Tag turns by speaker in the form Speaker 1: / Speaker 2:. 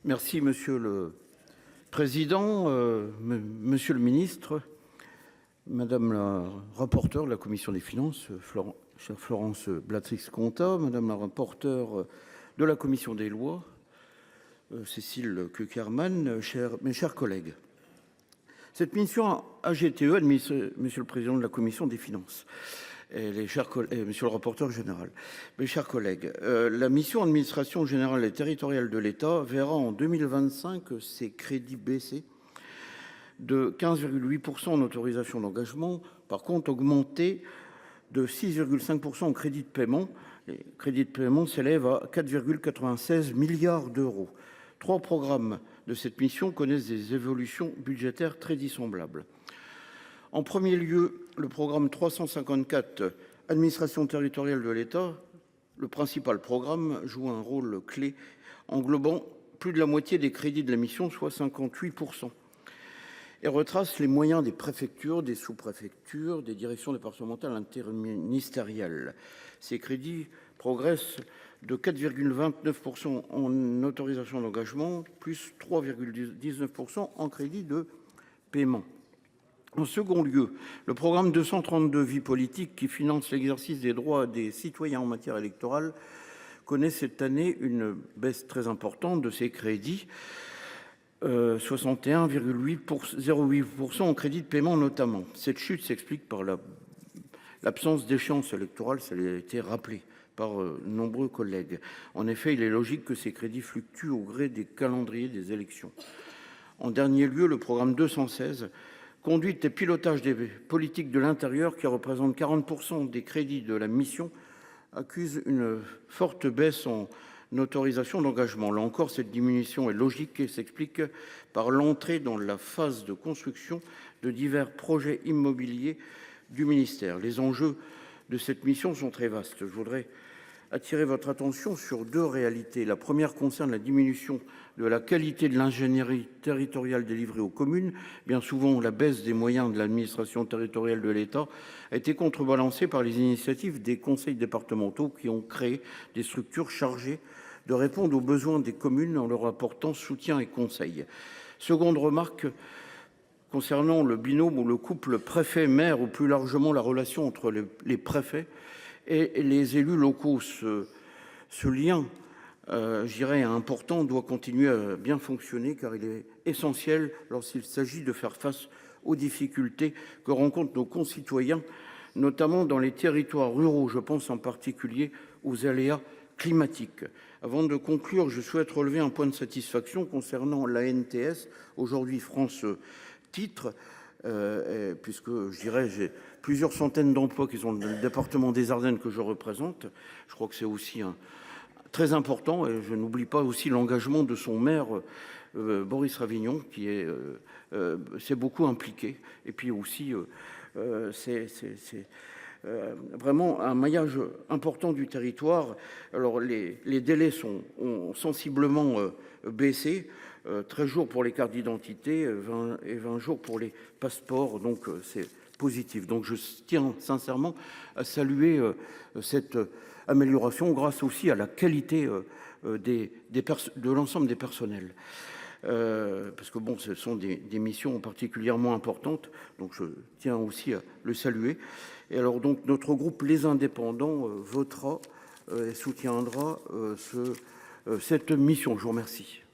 Speaker 1: Merci Monsieur le Président, Monsieur le Ministre, Madame la rapporteure de la Commission des Finances, chère Florence Blatrix-Contat, Madame la rapporteure de la Commission des Lois, Cécile Cukierman, mes chers collègues. Cette mission AGTE, Monsieur le Président de la Commission des Finances, et Monsieur le rapporteur général, mes chers collègues, la mission administration générale et territoriale de l'État verra en 2025 ses crédits baisser de 15,8% en autorisations d'engagement, par contre augmenter de 6,5% en crédits de paiement. Les crédits de paiement s'élèvent à 4,96 milliards d'euros. 3 programmes de cette mission connaissent des évolutions budgétaires très dissemblables. En premier lieu, le programme 354, Administration territoriale de l'État, le principal programme, joue un rôle clé, englobant plus de la moitié des crédits de la mission, soit 58%. Et retrace les moyens des préfectures, des sous-préfectures, des directions départementales interministérielles. Ces crédits progressent de 4,29% en autorisation d'engagement, plus 3,19% en crédit de paiement. En second lieu, le programme 232 Vie politique, qui finance l'exercice des droits des citoyens en matière électorale, connaît cette année une baisse très importante de ses crédits, 61,08% en crédit de paiement notamment. Cette chute s'explique par l'absence d'échéance électorale, ça a été rappelé par nombreux collègues. En effet, il est logique que ces crédits fluctuent au gré des calendriers des élections. En dernier lieu, le programme 216, Conduite et pilotage des politiques de l'intérieur, qui représente 40% des crédits de la mission, accuse une forte baisse en autorisation d'engagement. Là encore, cette diminution est logique et s'explique par l'entrée dans la phase de construction de divers projets immobiliers du ministère. Les enjeux de cette mission sont très vastes. Je voudrais attirer votre attention sur deux réalités. La première concerne la diminution de la qualité de l'ingénierie territoriale délivrée aux communes. Bien souvent, la baisse des moyens de l'administration territoriale de l'État a été contrebalancée par les initiatives des conseils départementaux qui ont créé des structures chargées de répondre aux besoins des communes en leur apportant soutien et conseil. Seconde remarque, concernant le binôme ou le couple préfet-maire, ou plus largement la relation entre les préfets et les élus locaux. Ce lien, je dirais, important, doit continuer à bien fonctionner car il est essentiel lorsqu'il s'agit de faire face aux difficultés que rencontrent nos concitoyens, notamment dans les territoires ruraux. Je pense en particulier aux aléas climatiques. Avant de conclure, je souhaite relever un point de satisfaction concernant l'ANTS, aujourd'hui France Titres, puisque je dirais j'ai plusieurs centaines d'emplois qui sont dans le département des Ardennes que je représente. Je crois que c'est aussi très important et je n'oublie pas aussi l'engagement de son maire Boris Ravignon qui s'est beaucoup impliqué et puis aussi c'est vraiment un maillage important du territoire. Alors les délais ont sensiblement baissé. 13 jours pour les cartes d'identité, 20 jours pour les passeports, donc c'est positif. Donc je tiens sincèrement à saluer cette amélioration grâce aussi à la qualité de l'ensemble des personnels. Parce que bon, ce sont des missions particulièrement importantes, donc je tiens aussi à le saluer. Et alors donc notre groupe Les Indépendants votera et soutiendra cette mission. Je vous remercie.